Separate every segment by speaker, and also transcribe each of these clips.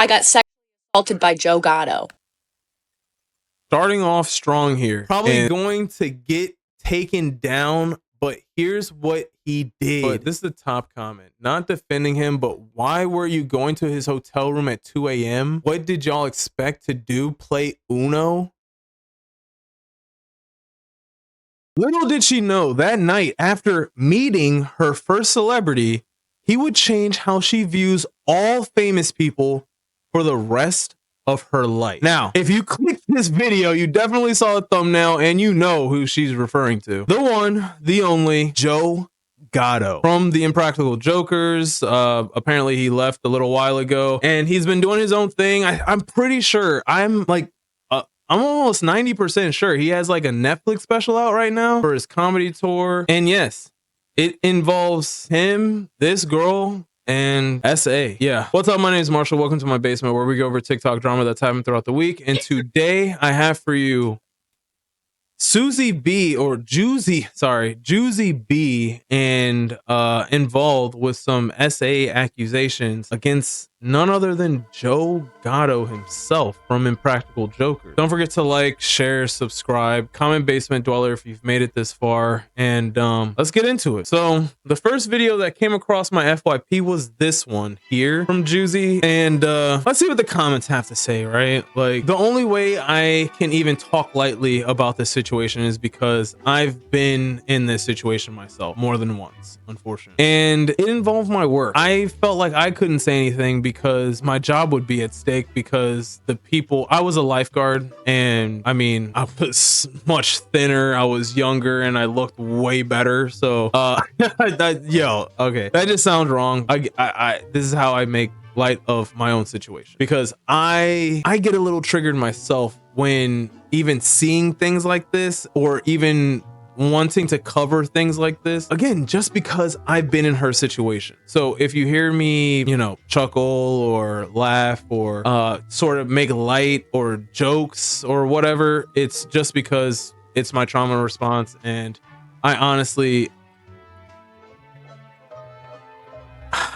Speaker 1: I got sexually assaulted by Joe Gatto.
Speaker 2: Starting off strong here. Probably going to get taken down, but here's what he did. But this is the top comment. Not defending him, but why were you going to his hotel room at 2 a.m.? What did y'all expect to do? Play Uno? Little did she know that night, after meeting her first celebrity, he would change how she views all famous people for the rest of her life. Now, if you clicked this video, you definitely saw a thumbnail and you know who she's referring to. The one, the only, Joe Gatto from the Impractical Jokers. Apparently he left a little while ago and he's been doing his own thing. I'm pretty sure, I'm almost 90% sure he has like a Netflix special out right now for his comedy tour. And yes, it involves him, this girl, and SA. Yeah. What's up? My name is Marshall. Welcome to my basement where we go over TikTok drama that's happened throughout the week. And today I have for you Juicy B, and involved with some SA accusations against none other than Joe Gatto himself from Impractical Jokers. Don't forget to like, share, subscribe, comment Basement Dweller if you've made it this far, and let's get into it. So the first video that came across my FYP was this one here from Juicy, and let's see what the comments have to say, right? Like, the only way I can even talk lightly about this situation is because I've been in this situation myself more than once, unfortunately, and it involved my work. I felt like I couldn't say anything because my job would be at stake, because the people, I was a lifeguard, and I mean, I was much thinner, I was younger, and I looked way better. So okay, that just sounds wrong. This is how I make light of my own situation, because I get a little triggered myself when even seeing things like this, or even wanting to cover things like this, again, just because I've been in her situation. So if you hear me, you know, chuckle or laugh or sort of make light or jokes or whatever, it's just because it's my trauma response. And I honestly,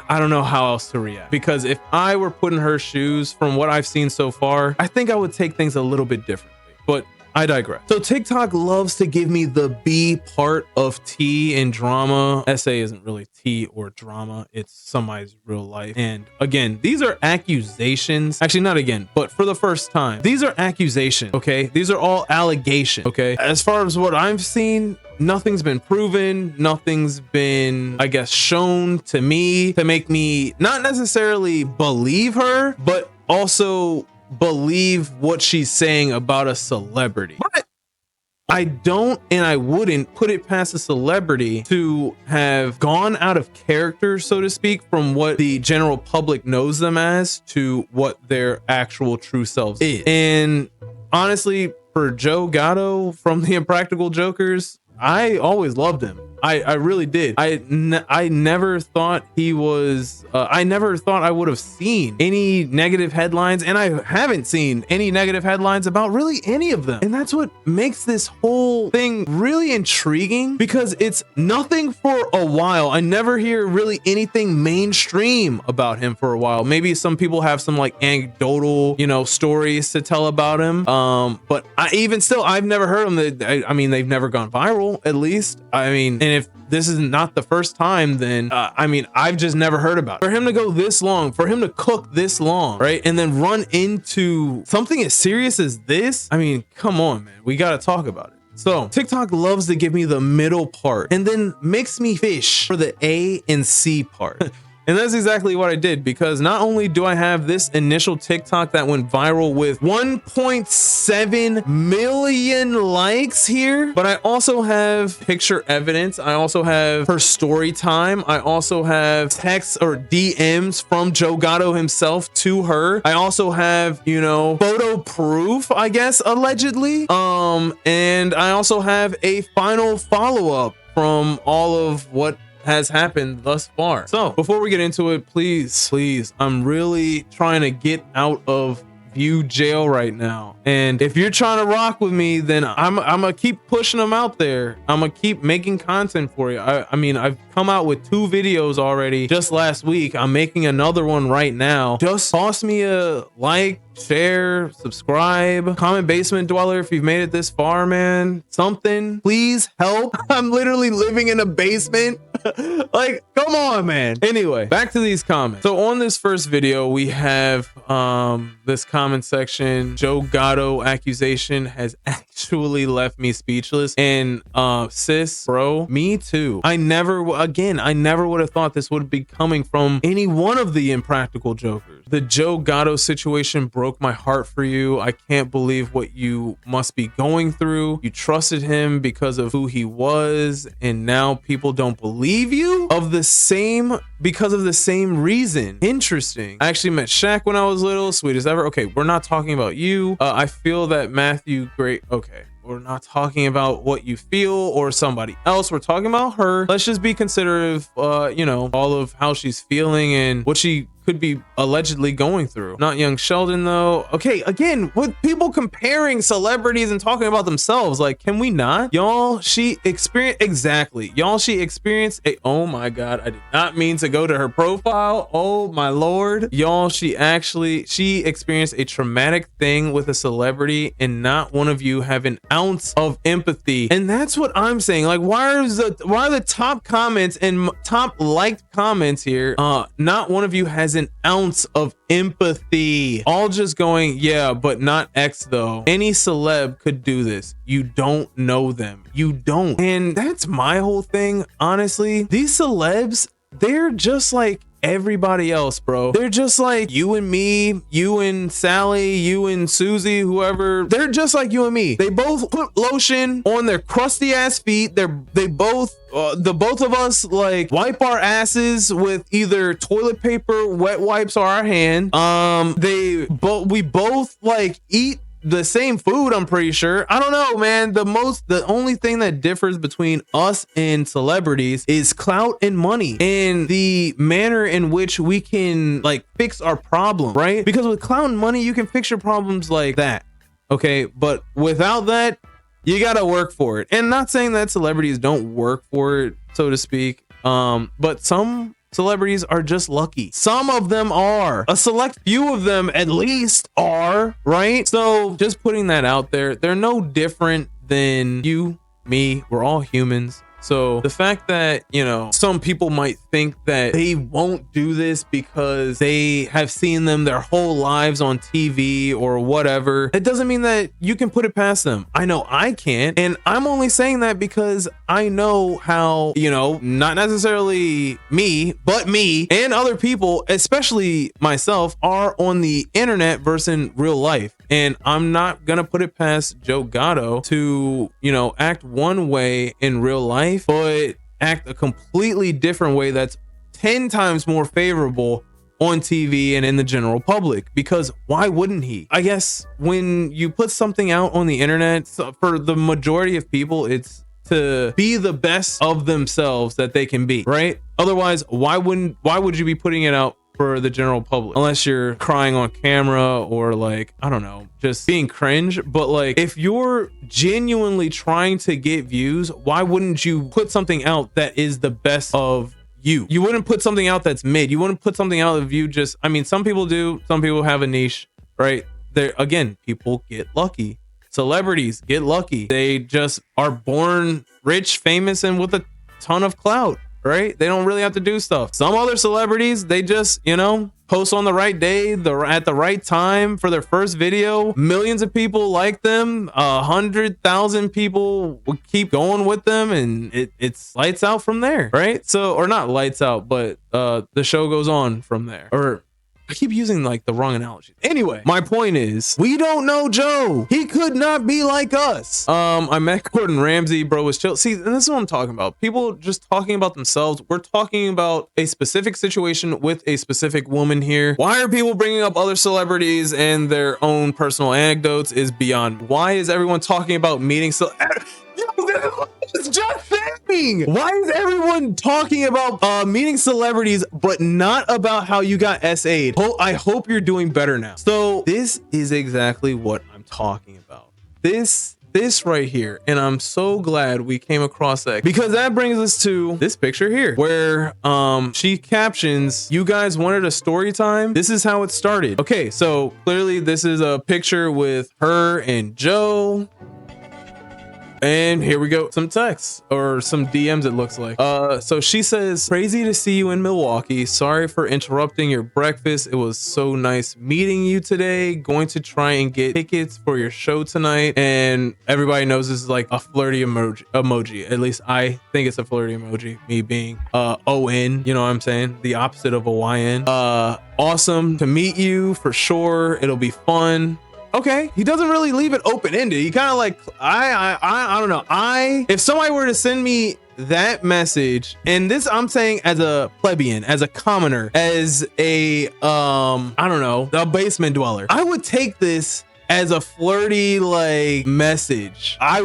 Speaker 2: I don't know how else to react, because if I were put in her shoes, from what I've seen so far, I think I would take things a little bit differently, but I digress. So TikTok loves to give me the B part of tea in drama. SA isn't really tea or drama, it's somebody's real life. And again, these are accusations. Actually, not again, but for the first time, these are accusations, okay? These are all allegations, okay? As far as what I've seen, nothing's been proven, nothing's been, I guess, shown to me to make me not necessarily believe her, but also believe what she's saying about a celebrity. But I don't, and I wouldn't put it past a celebrity to have gone out of character, so to speak, from what the general public knows them as to what their actual true selves is. And honestly, for Joe Gatto from the Impractical Jokers, I always loved him. I really did. I never thought he was, I never thought I would have seen any negative headlines, and I haven't seen any negative headlines about really any of them. And that's what makes this whole thing really intriguing, because it's nothing for a while. I never hear really anything mainstream about him for a while. Maybe some people have some like anecdotal, you know, stories to tell about him. But even still, I've never heard them. I mean, they've never gone viral, at least. I mean, and if this is not the first time, then I mean, I've just never heard about it. For him to go this long, for him to cook this long, right, and then run into something as serious as this, I mean, come on, man, we got to talk about it. So TikTok loves to give me the middle part and then makes me fish for the A and C part. And that's exactly what I did, because not only do I have this initial TikTok that went viral with 1.7 million likes here, but I also have picture evidence. I also have her story time. I also have texts or DMs from Joe Gatto himself to her. I also have, you know, photo proof, I guess, allegedly. And I also have a final follow-up from all of what has happened thus far. So before we get into it, please, I'm really trying to get out of you jail right now. And if you're trying to rock with me, then I'm gonna keep pushing them out there. I'm gonna keep making content for you. I mean, I've come out with 2 videos already just last week. I'm making another one right now. Just toss me a like, share, subscribe, comment basement dweller if you've made it this far, man. Something, please help. I'm literally living in a basement. Like, come on, man. Anyway, back to these comments. So on this first video, we have this comment section. Joe Gatto accusation has actually left me speechless. And sis, bro, me too. I never would have thought this would be coming from any one of the Impractical Jokers. The Joe Gatto situation broke my heart for you. I can't believe what you must be going through. You trusted him because of who he was, and now people don't believe you because of the same reason. Interesting. I actually met Shaq when I was little, sweet as ever. Okay, we're not talking about you. I feel that Matthew great. Okay, we're not talking about what you feel or somebody else. We're talking about her. Let's just be considerate of you know, all of how she's feeling and what she could be allegedly going through. Not young Sheldon though. Okay, again, with people comparing celebrities and talking about themselves, like, can we not? Y'all, she experienced a, oh my god, I did not mean to go to her profile. Oh my lord. Y'all, she experienced a traumatic thing with a celebrity, and not one of you have an ounce of empathy. And that's what I'm saying. Like, why are the top comments and top liked comments here, not one of you has an ounce of empathy, all just going, yeah, but not X though. Any celeb could do this. You don't know them. You don't. And that's my whole thing. Honestly, these celebs, they're just like everybody else, bro. They're just like you and me, you and Sally, you and Susie, whoever. They're just like you and me. They both put lotion on their crusty ass feet. The both of us like wipe our asses with either toilet paper, wet wipes, or our hand. We both like eat the same food, I'm pretty sure. I don't know, man. The only thing that differs between us and celebrities is clout and money, and the manner in which we can like fix our problem, right? Because with clout and money, you can fix your problems like that, okay? But without that, you gotta work for it. And not saying that celebrities don't work for it, so to speak, but some celebrities are just lucky. Some of them are. A select few of them at least are, right? So just putting that out there, they're no different than you, me. We're all humans. So the fact that, you know, some people might think that they won't do this because they have seen them their whole lives on TV or whatever, it doesn't mean that you can put it past them. I know I can't. And I'm only saying that because I know how, you know, not necessarily me, but me and other people, especially myself, are on the internet versus in real life. And I'm not gonna put it past Joe Gatto to, you know, act one way in real life, but act a completely different way that's 10 times more favorable on TV and in the general public. Because why wouldn't he? I guess when you put something out on the internet, so for the majority of people, it's to be the best of themselves that they can be, right? Otherwise, why would you be putting it out for the general public? Unless you're crying on camera or like, I don't know, just being cringe. But like, if you're genuinely trying to get views, why wouldn't you put something out that is the best of you? You wouldn't put something out that's mid. You wouldn't put something out of you just, I mean, some people do, some people have a niche, right? There again, people get lucky. Celebrities get lucky. They just are born rich, famous, and with a ton of clout, right? They don't really have to do stuff. Some other celebrities, they just, you know, post on the right day, at the right time for their first video. Millions of people like them. 100,000 people will keep going with them, and it's lights out from there, right? So, or not lights out, but the show goes on from there. Or I keep using like the wrong analogy. Anyway, my point is, we don't know Joe. He could not be like us. I met Gordon Ramsay, bro, was chill. See, and this is what I'm talking about. People just talking about themselves. We're talking about a specific situation with a specific woman here. Why are people bringing up other celebrities and their own personal anecdotes is beyond. Why is everyone talking about meeting? So it's just Why is everyone talking about meeting celebrities, but not about how you got essayed? I hope you're doing better now. So this is exactly what I'm talking about. This right here, and I'm so glad we came across that, because that brings us to this picture here where she captions, "You guys wanted a story time? This is how it started." Okay, so clearly this is a picture with her and Joe. And here we go, some texts or some DMs, it looks like. So she says, "Crazy to see you in Milwaukee. Sorry for interrupting your breakfast. It was so nice meeting you today. Going to try and get tickets for your show tonight." And everybody knows this is like a flirty emoji. At least I think it's a flirty emoji, me being ON, you know what I'm saying? The opposite of a YN. Awesome to meet you for sure. It'll be fun. Okay, he doesn't really leave it open-ended. He kind of like, I don't know. If somebody were to send me that message, and this I'm saying as a plebeian, as a commoner, as a I don't know, a basement dweller, I would take this as a flirty like message. I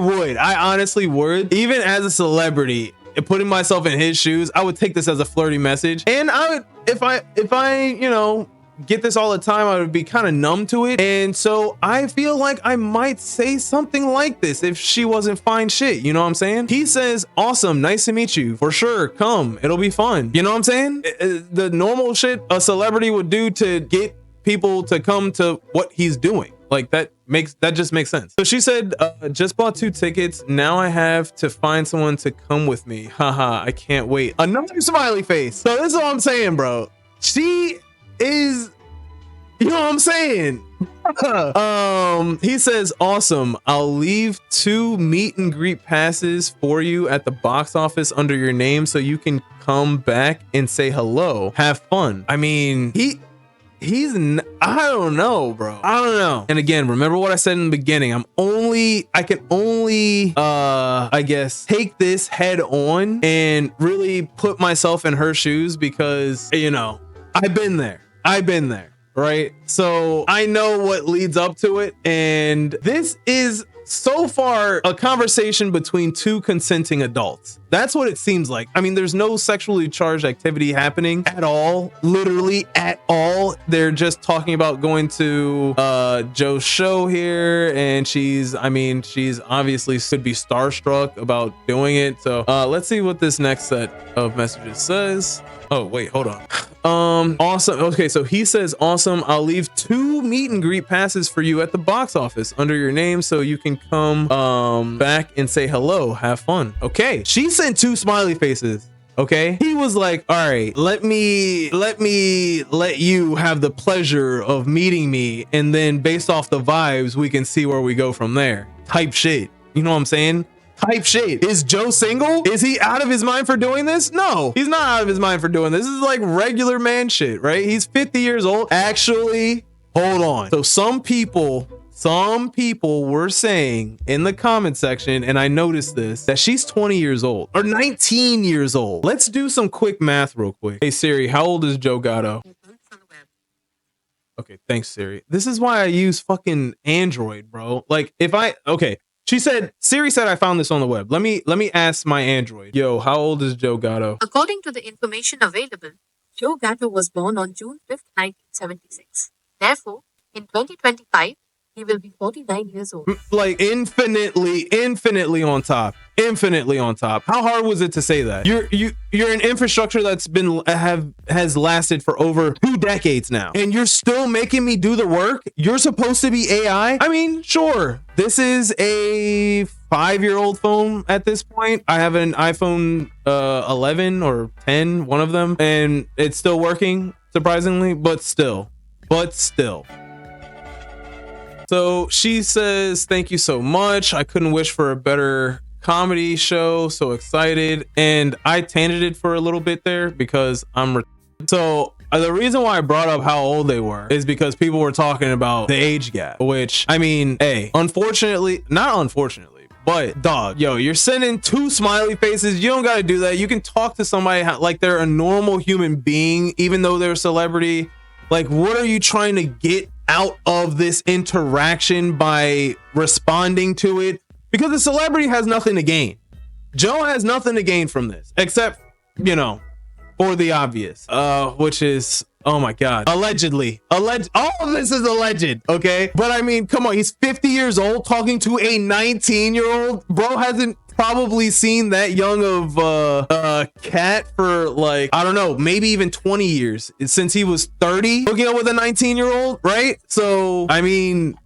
Speaker 2: honestly would. Even as a celebrity, putting myself in his shoes, I would take this as a flirty message. And I would, if I you know, get this all the time, I would be kind of numb to it. And so I feel like I might say something like this if she wasn't fine shit, you know what I'm saying? He says, "Awesome, nice to meet you. For sure, come, it'll be fun." You know what I'm saying? The normal shit a celebrity would do to get people to come to what he's doing. Like that just makes sense. So she said, "Just bought 2 tickets. Now I have to find someone to come with me. Haha, I can't wait." Another smiley face. So this is what I'm saying, bro. She is, you know what I'm saying? He says, "Awesome. I'll leave 2 meet and greet passes for you at the box office under your name so you can come back and say hello. Have fun." I mean, I don't know, bro. I don't know. And again, remember what I said in the beginning. I can only I guess take this head on and really put myself in her shoes, because, you know, I've been there, right? So I know what leads up to it. And this is so far a conversation between 2 consenting adults. That's what it seems like. I mean, there's no sexually charged activity happening at all, literally at all. They're just talking about going to Joe's show here, and she's obviously should be starstruck about doing it. So let's see what this next set of messages says. Oh, wait, hold on. Awesome. Okay, so he says, "Awesome. I'll leave 2 meet and greet passes for you at the box office under your name so you can come back and say hello. Have fun." Okay, she sent 2 smiley faces. Okay, he was like, "All right, let you have the pleasure of meeting me, and then based off the vibes, we can see where we go from there." Type shit. You know what I'm saying? Type shit. Is Joe single? Is he out of his mind for doing this? No, he's not out of his mind for doing this. This is like regular man shit, right? He's 50 years old. Actually, hold on. So some people were saying in the comment section, and I noticed this, that she's 20 years old or 19 years old. Let's do some quick math real quick. Hey Siri, how old is Joe Gatto? Okay, thanks Siri. This is why I use fucking Android, bro. Like okay. Siri said I found this on the web. Let me ask my Android. Yo, how old is Joe Gatto?
Speaker 3: According to the information available, Joe Gatto was born on June 5th, 1976. Therefore, in 2025, he will be 49 years old.
Speaker 2: Like infinitely on top. Infinitely on top. How hard was it to say that? You're an infrastructure that's has lasted for over 2 decades now, and you're still making me do the work? You're supposed to be AI? I mean, sure. This is a 5-year-old phone at this point. I have an iPhone 11 or 10, one of them, and it's still working, surprisingly, but still. So she says, "Thank you so much. I couldn't wish for a better comedy show. So excited." And I tainted it for a little bit there because so the reason why I brought up how old they were is because people were talking about the age gap, which, I mean, hey, not unfortunately, but dog, yo, you're sending 2 smiley faces. You don't got to do that. You can talk to somebody like they're a normal human being, even though they're a celebrity. Like, what are you trying to get out of this interaction by responding to it? Because the celebrity has nothing to gain. Joe has nothing to gain from this except, you know, for the obvious, which is, oh my God, allegedly, all of this is alleged, okay? But I mean, come on, he's 50 years old talking to a 19-year-old. Bro hasn't probably seen that young of a cat for like, I don't know, maybe even 20 years since he was 30, hooking up with a 19-year-old, right? So, I mean,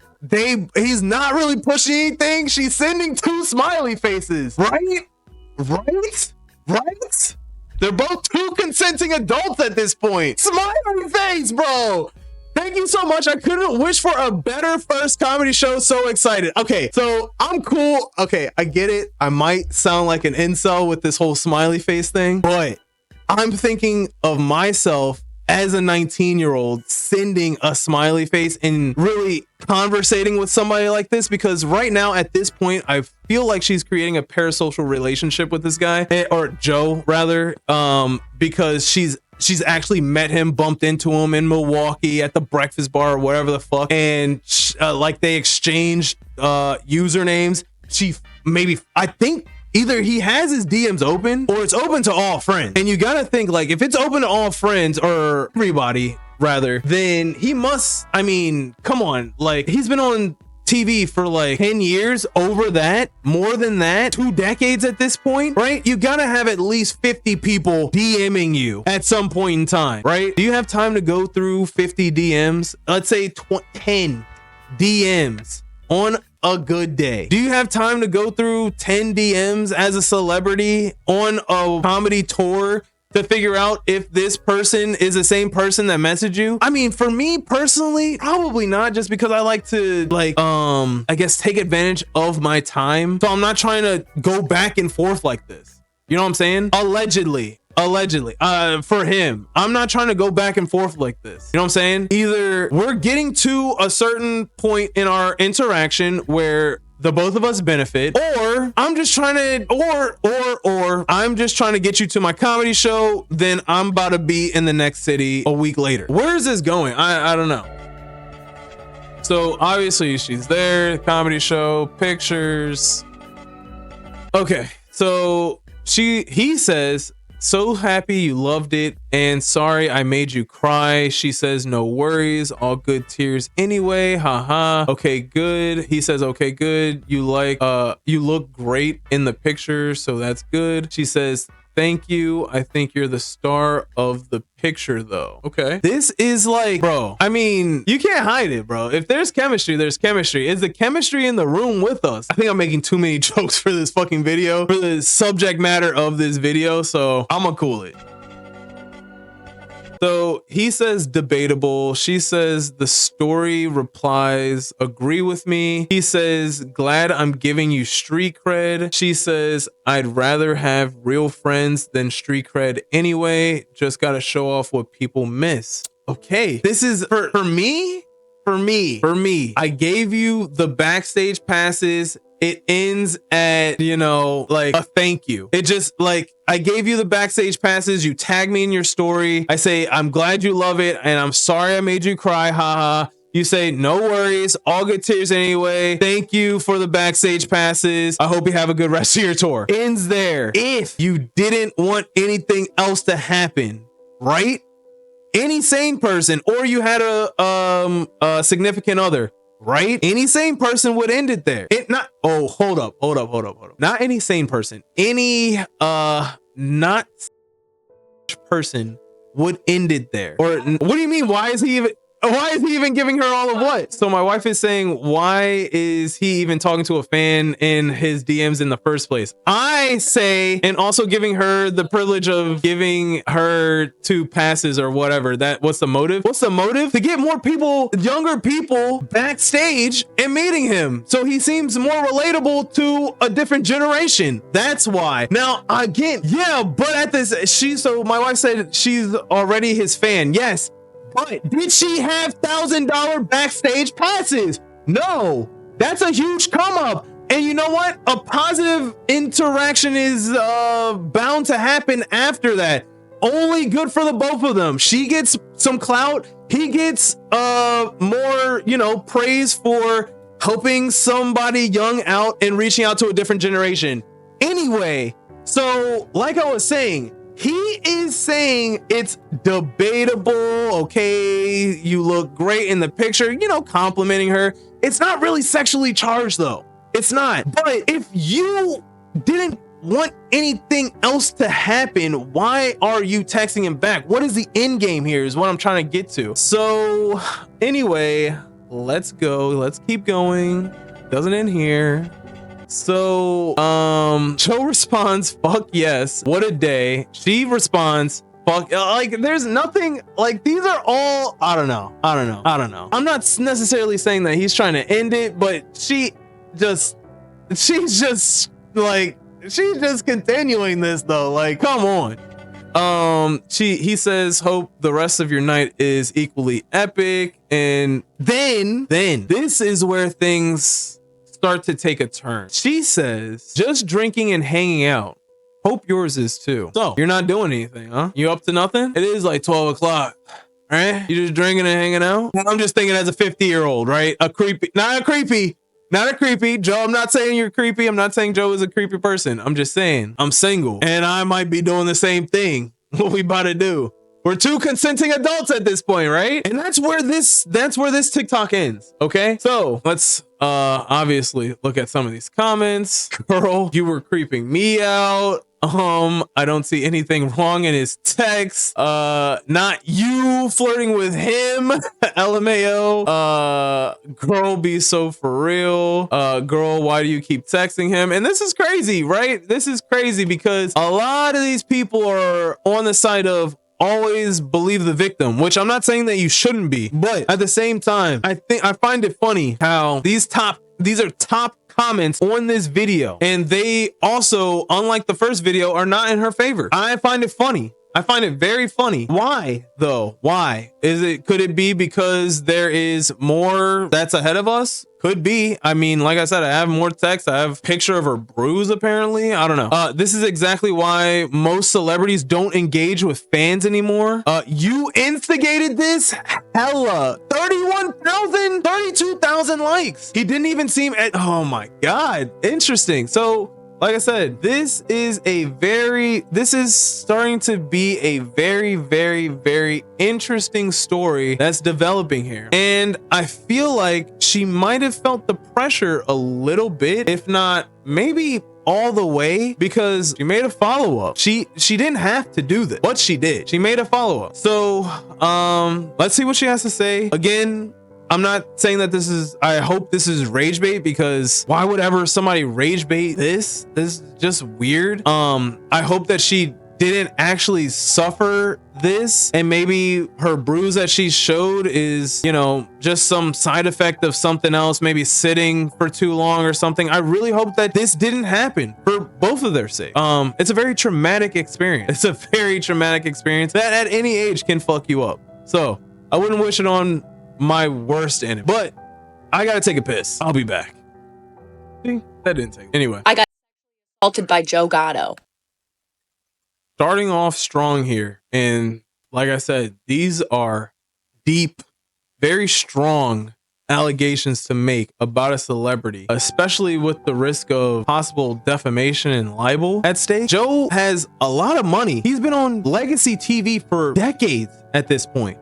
Speaker 2: he's not really pushing anything. She's sending 2 smiley faces, right? Right? They're both 2 consenting adults at this point. Smiley face, bro. Thank you so much. I couldn't wish for a better first comedy show. So excited. Okay, so I'm cool. Okay, I get it. I might sound like an incel with this whole smiley face thing, but I'm thinking of myself as a 19-year-old sending a smiley face and really conversating with somebody like this, because right now at this point I feel like she's creating a parasocial relationship with this guy, or Joe rather, because she's actually met him, bumped into him in Milwaukee at the breakfast bar or whatever the fuck, and like they exchanged usernames. I think either he has his DMs open or it's open to all friends. And you gotta think, like, if it's open to all friends, or everybody rather, then he must, I mean, come on, like, he's been on TV for like 10 years, over that, more than that, 2 decades at this point, right? You gotta have at least 50 people DMing you at some point in time, right? Do you have time to go through 50 DMs? Let's say 10 DMs on a good day. Do you have time to go through 10 DMs as a celebrity on a comedy tour to figure out if this person is the same person that messaged you? I mean, for me personally, probably not, just because I like to, like, I guess take advantage of my time. So I'm not trying to go back and forth like this. You know what I'm saying? Allegedly, for him, I'm not trying to go back and forth like this. You know what I'm saying? Either we're getting to a certain point in our interaction where the both of us benefit, or I'm just trying to, or I'm just trying to get you to my comedy show, then I'm about to be in the next city a week later. Where is this going? I don't know. So obviously she's there, comedy show, pictures. Okay, so he says, so happy you loved it, and sorry I made you cry. She says, no worries, all good tears anyway, haha. Okay, good. He says, okay, good. You look great in the picture, so that's good. She says, thank you. I think you're the star of the picture though. Okay. This is like, bro, I mean, you can't hide it, bro. If there's chemistry, there's chemistry. Is the chemistry in the room with us? I think I'm making too many jokes for this fucking video, for the subject matter of this video, so I'm gonna cool it. So he says debatable. She says the story replies agree with me. He says glad I'm giving you street cred. She says I'd rather have real friends than street cred anyway. Just gotta show off what people miss. Okay, this is for me. I gave you the backstage passes. It ends at, you know, like a thank you. It just, like, I gave you the backstage passes. You tag me in your story. I say, I'm glad you love it, and I'm sorry I made you cry, haha. You say, no worries, all good tears anyway. Thank you for the backstage passes. I hope you have a good rest of your tour. Ends there. If you didn't want anything else to happen, right? Any sane person, or you had a significant other, right? Any sane person would end it there. Hold up. Not any sane person. Any not person would end it there. Or what do you mean? Why is he even giving her all of what? So my wife is saying, why is he even talking to a fan in his DMs in the first place? I say, and also giving her the privilege of giving her 2 passes or whatever. What's the motive? What's the motive? To get more people, younger people, backstage and meeting him, so he seems more relatable to a different generation. That's why. Now again, yeah, but at this, so my wife said she's already his fan. Yes. But did she have $1,000 backstage passes? No, that's a huge come up. And you know what? A positive interaction is bound to happen after that. Only good for the both of them. She gets some clout. He gets more, you know, praise for helping somebody young out and reaching out to a different generation. Anyway, so like I was saying, he is saying it's debatable. Okay, you look great in the picture, you know, complimenting her. It's not really sexually charged though. It's not. But if you didn't want anything else to happen, why are you texting him back? What is the end game here is what I'm trying to get to. So anyway, let's go. Let's keep going. Doesn't end here. So Joe responds, fuck yes, what a day. She responds, fuck, like there's nothing, like these are all, I don't know. I'm not necessarily saying that he's trying to end it, but she's just continuing this though. Like, come on. He says, hope the rest of your night is equally epic. And then this is where things start to take a turn. She says, just drinking and hanging out. Hope yours is too. So you're not doing anything, huh? You up to nothing? It is like 12 o'clock, right? You just drinking and hanging out? I'm just thinking as a 50-year-old, right? Not a creepy. Joe, I'm not saying you're creepy. I'm not saying Joe is a creepy person. I'm just saying I'm single and I might be doing the same thing. What we about to do? We're two consenting adults at this point, right? And that's where this TikTok ends. Okay, so let's obviously look at some of these comments. Girl, you were creeping me out. I don't see anything wrong in his text. Not you flirting with him. LMAO. Girl, be so for real. Girl, why do you keep texting him? And this is crazy, right? This is crazy because a lot of these people are on the side of always believe the victim, which I'm not saying that you shouldn't be, but at the same time, I find it funny how these are top comments on this video, and they also, unlike the first video, are not in her favor. I find it funny. I find it very funny. Why though? Why could it be because there is more that's ahead of us? Could be. I mean, like I said, I have more text. I have a picture of her bruise, apparently. I don't know. This is exactly why most celebrities don't engage with fans anymore. You instigated this? Hella. 32,000 likes. He didn't even seem at, oh my God. Interesting. So, like I said, this is starting to be a very, very, very interesting story that's developing here. And I feel like she might have felt the pressure a little bit, if not maybe all the way, because she made a follow-up. She didn't have to do this, but she did. She made a follow-up. So let's see what she has to say. Again, I'm not saying that I hope this is rage bait, because why would ever somebody rage bait this? This is just weird. I hope that she didn't actually suffer this, and maybe her bruise that she showed is, you know, just some side effect of something else, maybe sitting for too long or something. I really hope that this didn't happen for both of their sake. It's a very traumatic experience. It's a very traumatic experience that at any age can fuck you up. So I wouldn't wish it on my worst enemy, but I gotta take a piss. I'll be back. See, that didn't take. Anyway,
Speaker 1: I got assaulted by Joe Gatto.
Speaker 2: Starting off strong here, and like I said, these are deep, very strong allegations to make about a celebrity, especially with the risk of possible defamation and libel at stake. Joe has a lot of money. He's been on legacy TV for decades at this point,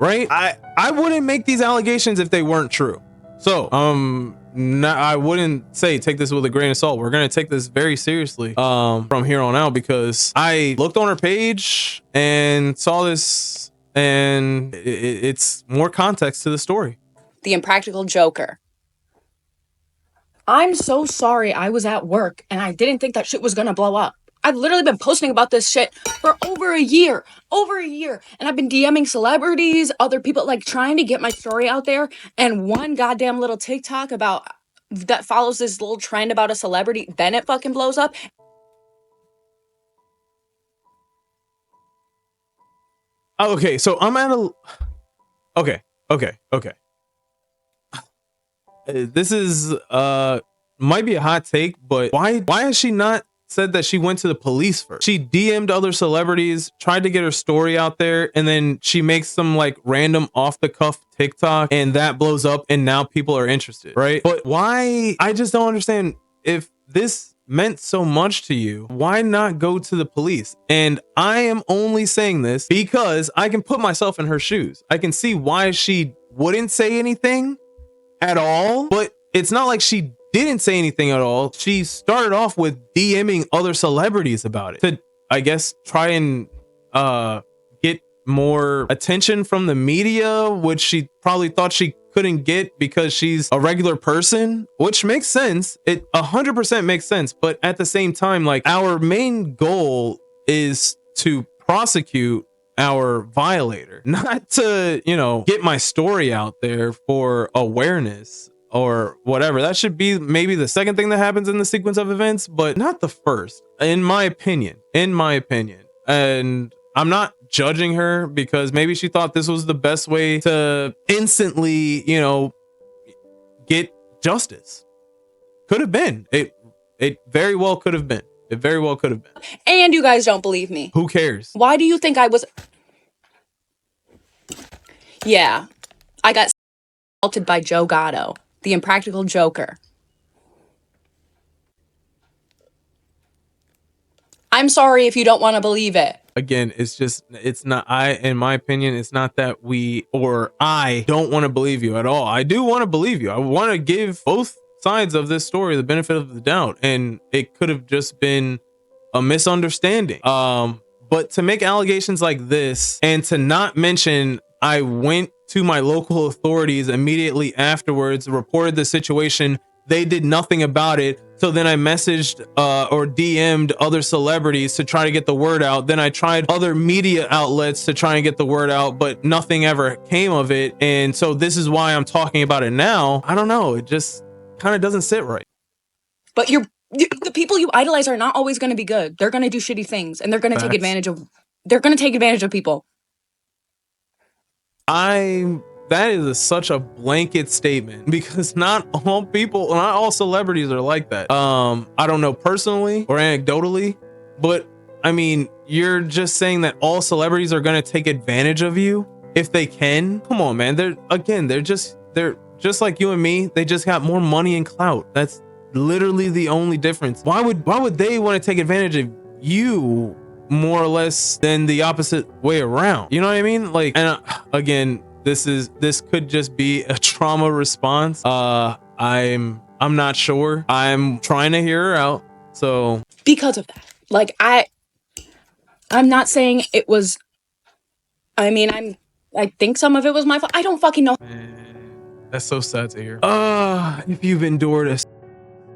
Speaker 2: right? I wouldn't make these allegations if they weren't true. So I wouldn't say take this with a grain of salt. We're gonna take this very seriously from here on out, because I looked on her page and saw this, and it's more context to the story.
Speaker 1: The Impractical Joker. I'm so sorry I was at work and I didn't think that shit was gonna blow up. I've literally been posting about this shit for over a year. And I've been DMing celebrities, other people, like trying to get my story out there. And one goddamn little TikTok that follows this little trend about a celebrity, then it fucking blows up.
Speaker 2: Okay, so I'm at okay. This is might be a hot take, but why has she not said that she went to the police first? She DM'd other celebrities, tried to get her story out there, and then she makes some like random off the cuff TikTok, and that blows up, and now people are interested, right? But why? I just don't understand. If this meant so much to you, why not go to the police? And I am only saying this because I can put myself in her shoes. I can see why she wouldn't say anything at all, but it's not like she didn't say anything at all. She started off with DMing other celebrities about it to, I guess, try and get more attention from the media, which she probably thought she couldn't get because she's a regular person, which makes sense. It 100% makes sense. But at the same time, like, our main goal is to prosecute our violator, not to, you know, get my story out there for awareness or whatever. That should be maybe the second thing that happens in the sequence of events, but not the first, in my opinion. And I'm not judging her because maybe she thought this was the best way to instantly, you know, get justice. Could have been. It very well could have been. It very well could have been.
Speaker 1: And you guys don't believe me.
Speaker 2: Who cares?
Speaker 1: Why do you think I was... Yeah, I got assaulted by Joe Gatto, the impractical joker. I'm sorry if you don't want to believe it.
Speaker 2: Again, it's not, in my opinion, it's not that I don't want to believe you at all. I do want to believe you. I want to give both sides of this story the benefit of the doubt. And it could have just been a misunderstanding. But to make allegations like this and to not mention, I went to my local authorities immediately afterwards, reported the situation. They did nothing about it. So then I messaged or DM'd other celebrities to try to get the word out. Then I tried other media outlets to try and get the word out, but nothing ever came of it. And so this is why I'm talking about it now. I don't know. It just kind of doesn't sit right.
Speaker 1: But the people you idolize are not always going to be good. They're going to do shitty things, and they're going to take advantage of people.
Speaker 2: That is such a blanket statement because not all celebrities are like that. I don't know personally or anecdotally, but I mean, you're just saying that all celebrities are going to take advantage of you if they can. Come on, man. They're just like you and me. They just got more money and clout. That's literally the only difference. Why would they want to take advantage of you more or less than the opposite way around? You know what I mean? Like, and again, this could just be a trauma response. I'm not sure. I'm trying to hear her out. So
Speaker 1: because of that, like, I'm not saying it was, I mean, I think some of it was my fault. I don't fucking know.
Speaker 2: Man, that's so sad to hear. If you've endured a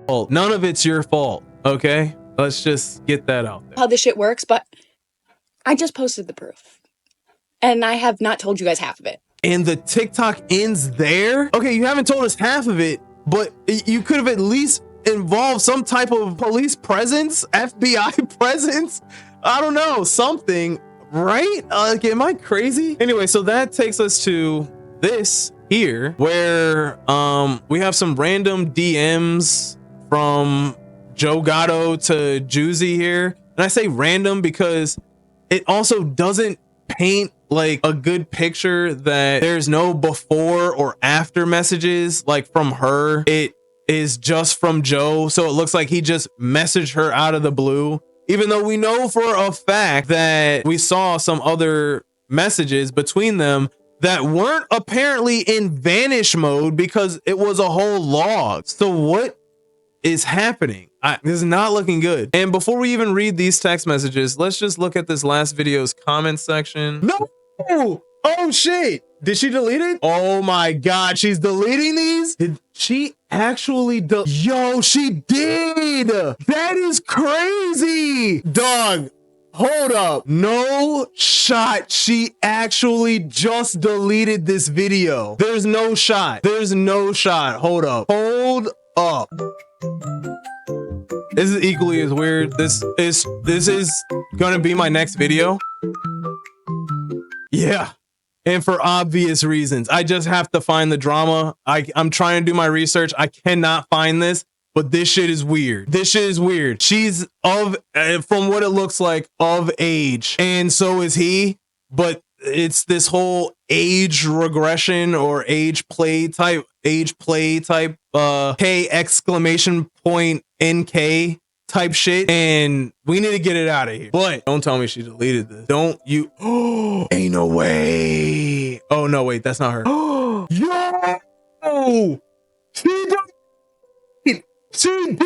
Speaker 2: fault, none of it's your fault. Okay, let's just get that out there.
Speaker 1: How this shit works, but I just posted the proof, and I have not told you guys half of it.
Speaker 2: And the TikTok ends there? Okay, you haven't told us half of it, but you could have at least involved some type of police presence, FBI presence. I don't know, something, right? Like, am I crazy? Anyway, so that takes us to this here, where we have some random DMs from Joe Gatto to Juicy here. And I say random because it also doesn't paint like a good picture that there's no before or after messages like from her. It is just from Joe, so it looks like he just messaged her out of the blue, even though we know for a fact that we saw some other messages between them that weren't apparently in vanish mode because it was a whole log. So what is happening? This is not looking good. And before we even read these text messages, let's just look at this last video's comment section. No! Oh shit! Did she delete it? Oh my god, she's deleting these? Did she actually Yo, she did! That is crazy! Dog, hold up. No shot. She actually just deleted this video. There's no shot. There's no shot. Hold up. Hold up. This is equally as weird. This is gonna be my next video. Yeah. And for obvious reasons. I just have to find the drama. I'm trying to do my research. I cannot find this, but this shit is weird. This shit is weird. She's from what it looks like, of age. And so is he. But it's this whole age regression or age play type, K exclamation point NK type shit, and we need to get it out of here. But don't tell me she deleted this. Don't you? Oh, ain't no way. Oh no, wait, that's not her. Yo, she did. She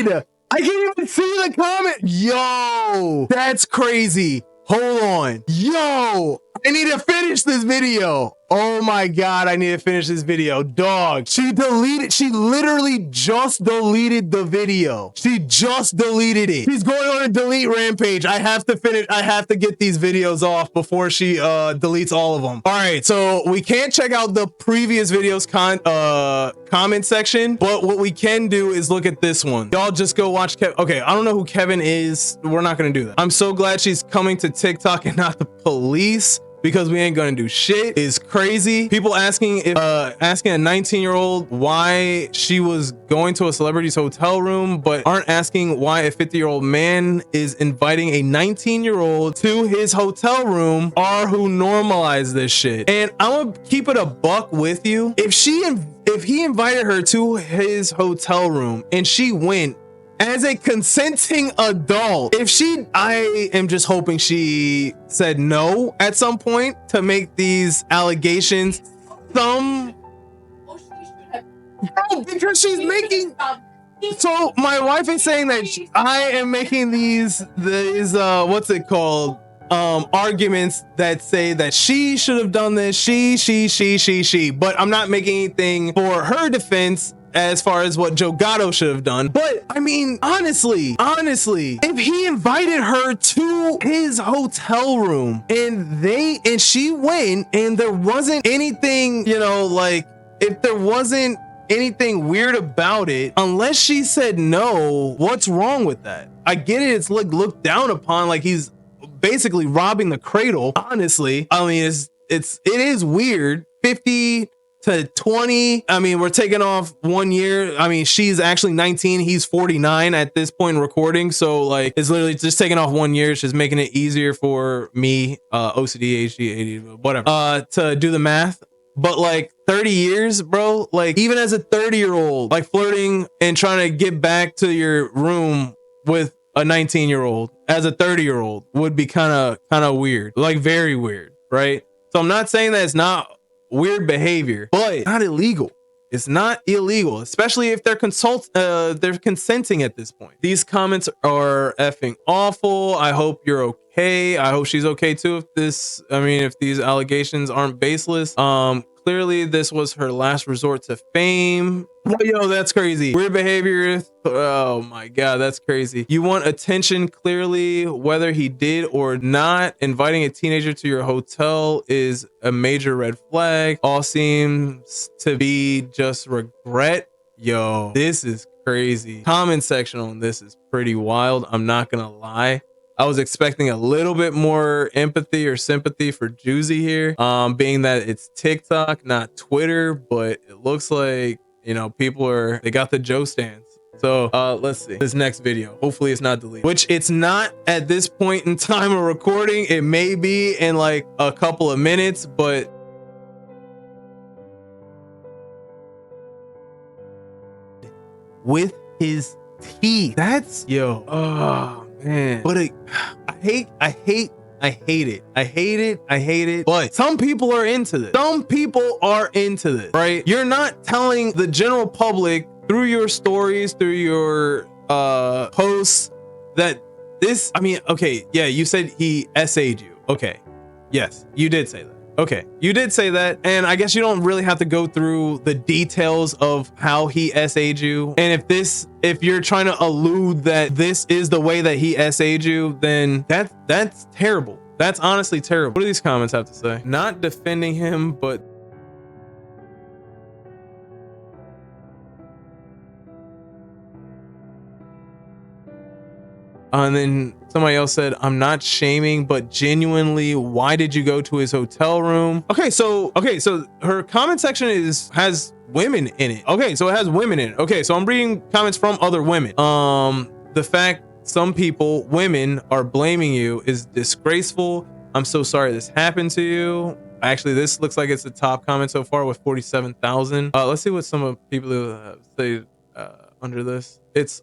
Speaker 2: did. I can't even see the comment. Yo, that's crazy. Hold on. Yo, I need to finish this video. Oh my God, I need to finish this video. Dog, she literally just deleted the video. She just deleted it. She's going on a delete rampage. I have to get these videos off before she deletes all of them. All right, so we can't check out the previous videos comment section, but what we can do is look at this one. Y'all just go watch Kevin. Okay, I don't know who Kevin is. We're not gonna do that. I'm so glad she's coming to TikTok and not the police, because we ain't gonna do shit. Is crazy. People asking if asking a 19-year-old why she was going to a celebrity's hotel room, but aren't asking why a 50-year-old man is inviting a 19-year-old to his hotel room, are who normalize this shit. And I'm gonna keep it a buck with you. If he invited her to his hotel room and she went as a consenting adult, I am just hoping she said no at some point to make these allegations because she's making. So my wife is saying that I am making these what's it called? Arguments that say that she should have done this, she, but I'm not making anything for her defense as far as what Joe Gatto should have done. But I mean, honestly, if he invited her to his hotel room and she went and there wasn't anything, like if there wasn't anything weird about it, unless she said no, what's wrong with that? I get it. It's like looked down upon, like he's basically robbing the cradle. Honestly, I mean, it is weird. 50 to 20. I mean, we're taking off 1 year. I mean, she's actually 19. He's 49 at this point in recording. So like, it's literally just taking off 1 year. It's just making it easier for me, OCD, HD, ADD, whatever, to do the math. But like 30 years, bro, like even as a 30-year-old, like flirting and trying to get back to your room with a 19-year-old as a 30-year-old would be kind of weird, like very weird, right? So I'm not saying that it's not weird behavior, but it's not illegal. It's not illegal, especially if they're consenting at this point. These comments are effing awful. I hope you're okay. I hope she's okay too. If these allegations aren't baseless. Clearly this was her last resort to fame. Yo, that's crazy. Weird behavior. Oh my God, that's crazy. You want attention, clearly, whether he did or not. Inviting a teenager to your hotel is a major red flag. All seems to be just regret. Yo, this is crazy. Comment section on this is pretty wild. I'm not gonna lie. I was expecting a little bit more empathy or sympathy for Juicy here, being that it's TikTok, not Twitter, but it looks like, people they got the Joe stance. So let's see this next video. Hopefully it's not deleted, which it's not at this point in time of recording. It may be in like a couple of minutes, but with his teeth. That's oh man. But I hate it. But some people are into this. Right? You're not telling the general public through your stories, through your posts that this, okay, yeah, you said he essayed you. Okay. Yes, you did say that. Okay, you did say that, and I guess you don't really have to go through the details of how he essayed you. And if you're trying to allude that this is the way that he essayed you, then that's terrible. That's honestly terrible. What do these comments have to say? Not defending him, but and then somebody else said, I'm not shaming, but genuinely, why did you go to his hotel room? Okay, so her comment section has women in it. Okay, so it has women in it. Okay, so I'm reading comments from other women. The fact some women are blaming you is disgraceful. I'm so sorry this happened to you. Actually, this looks like it's the top comment so far with 47,000. Let's see what some of people say under this. It's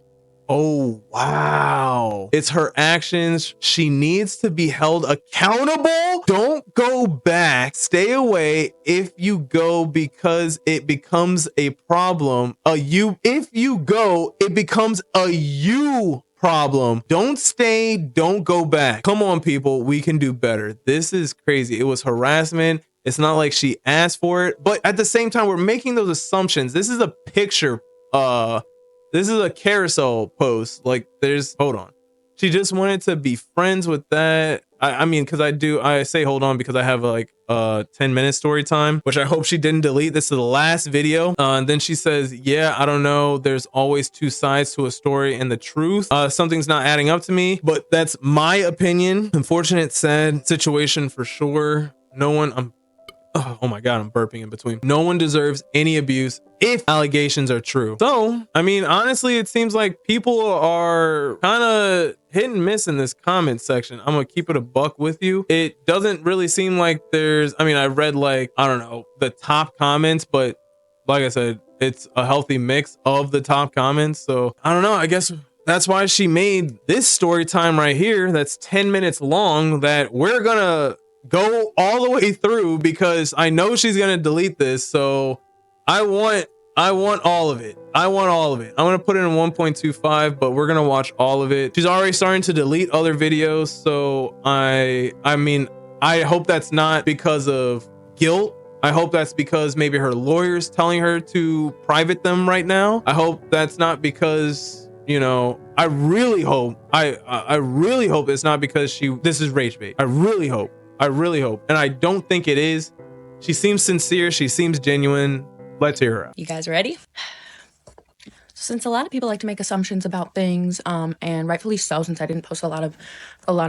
Speaker 2: Oh, wow. It's her actions. She needs to be held accountable. Don't go back. Stay away. If you go, because it becomes a problem. If you go, it becomes a you problem. Don't stay. Don't go back. Come on, people. We can do better. This is crazy. It was harassment. It's not like she asked for it, but at the same time, we're making those assumptions. This is a picture. This is a carousel post. Like, hold on. She just wanted to be friends with that. I mean, because I say hold on because I have like 10-minute story time, which I hope she didn't delete. This is the last video. And then she says, yeah, I don't know. There's always two sides to a story, and the truth, something's not adding up to me, but that's my opinion. Unfortunate, sad situation for sure. No one, oh my God, I'm burping in between. No one deserves any abuse if allegations are true. So, I mean, honestly, it seems like people are kind of hit and miss in this comment section. I'm gonna keep it a buck with you. It doesn't really seem like I read like, I don't know, the top comments, but like I said, it's a healthy mix of the top comments. So I don't know, I guess that's why she made this story time right here that's 10 minutes long that we're gonna go all the way through, because I know she's gonna delete this. So I want all of it. I want all of it. I'm gonna put it in 1.25, but we're gonna watch all of it. She's already starting to delete other videos, so I mean, I hope that's not because of guilt. I hope that's because maybe her lawyer's telling her to private them right now. I hope that's not because, you know, I really hope it's not because this is rage bait. I really hope. And I don't think it is. She seems sincere. She seems genuine. Let's hear her out.
Speaker 1: You guys ready? Since a lot of people like to make assumptions about things, and rightfully so, since I didn't post a lot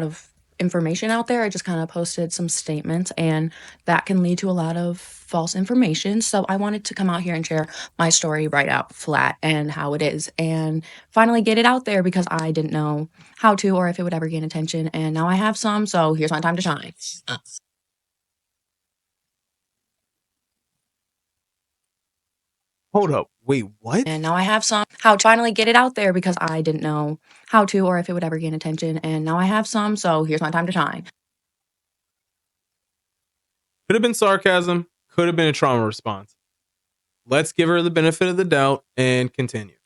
Speaker 1: of information out there, I just kind of posted some statements, and that can lead to a lot of false information. So I wanted to come out here and share my story right out flat and how it is, and finally get it out there, because I didn't know how to or if it would ever gain attention, and now I have some, so here's my time to shine.
Speaker 2: Hold up. Wait, what?
Speaker 1: And now I have some how to finally get it out there, because I didn't know how to or if it would ever gain attention, and now I have some, so here's my time to shine.
Speaker 2: Could have been sarcasm, could have been a trauma response. Let's give her the benefit of the doubt and continue.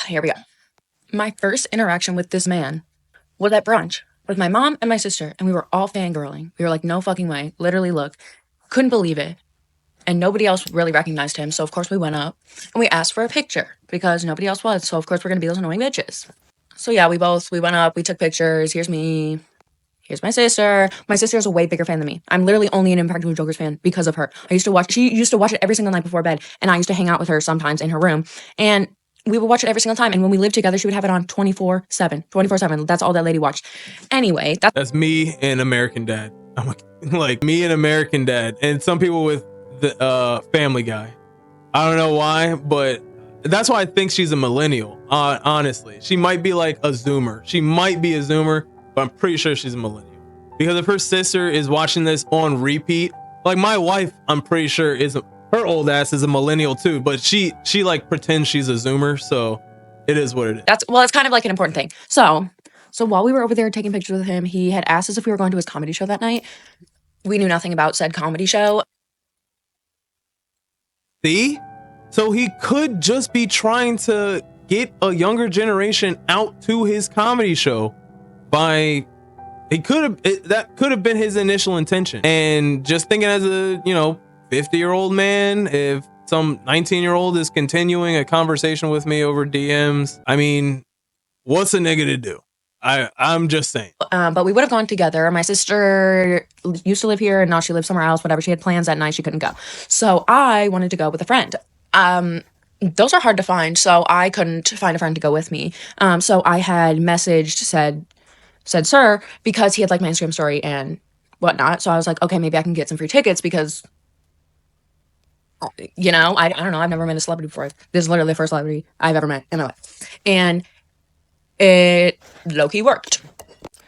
Speaker 1: Here we go. My first interaction with this man was at brunch with my mom and my sister, and we were all fangirling. We were like, no fucking way. Literally, look, couldn't believe it. And nobody else really recognized him, so of course we went up and we asked for a picture because nobody else was. So of course we're gonna be those annoying bitches. So yeah, we went up, we took pictures. Here's me. Here's my sister. My sister's a way bigger fan than me. I'm literally only an Impractical Jokers fan because of her. She used to watch it every single night before bed, and I used to hang out with her sometimes in her room. And we would watch it every single time. And when we lived together, she would have it on 24/7. 24/7. That's all that lady watched. Anyway,
Speaker 2: that's me and American Dad. I'm like me and American Dad, and some people with the Family Guy. I don't know why, but that's why I think she's a millennial. Honestly, she might be like a Zoomer. She might be a Zoomer, but I'm pretty sure she's a millennial, because if her sister is watching this on repeat, like my wife, I'm pretty sure her old ass is a millennial too, but she like pretends she's a Zoomer, so it is what it is.
Speaker 1: It's kind of like an important thing. So while we were over there taking pictures with him, he had asked us if we were going to his comedy show that night. We knew nothing about said comedy show.
Speaker 2: See? So he could just be trying to get a younger generation out to his comedy show that could have been his initial intention. And just thinking as a, 50-year-old man, if some 19-year-old is continuing a conversation with me over DMs, I mean, what's a nigga to do? I'm just saying.
Speaker 1: But we would have gone together. My sister used to live here, and now she lives somewhere else. Whatever, she had plans that night, she couldn't go. So I wanted to go with a friend. Those are hard to find, so I couldn't find a friend to go with me. So I had messaged, said sir, because he had liked my Instagram story and whatnot. So I was like, okay, maybe I can get some free tickets, because I don't know. I've never met a celebrity before. This is literally the first celebrity I've ever met in my life. And it low-key worked.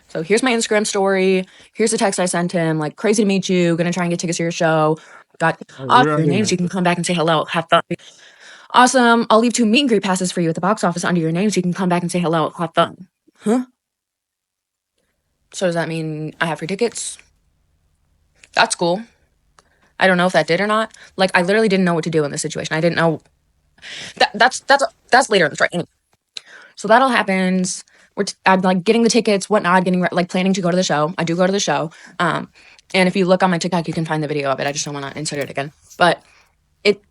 Speaker 1: So here's my Instagram story. Here's the text I sent him, like, crazy to meet you. Gonna try and get tickets to your show. Got your names. You can come back and say hello. Have fun. Awesome. I'll leave 2 meet and greet passes for you at the box office under your name so you can come back and say hello. Have fun. Huh? So does that mean I have free tickets? That's cool. I don't know if that did or not. Like, I literally didn't know what to do in this situation. I didn't know. That's later in the story. Anyway, so that all happens. I'm like getting the tickets, whatnot, like planning to go to the show. I do go to the show. And if you look on my TikTok, you can find the video of it. I just don't want to insert it again. But it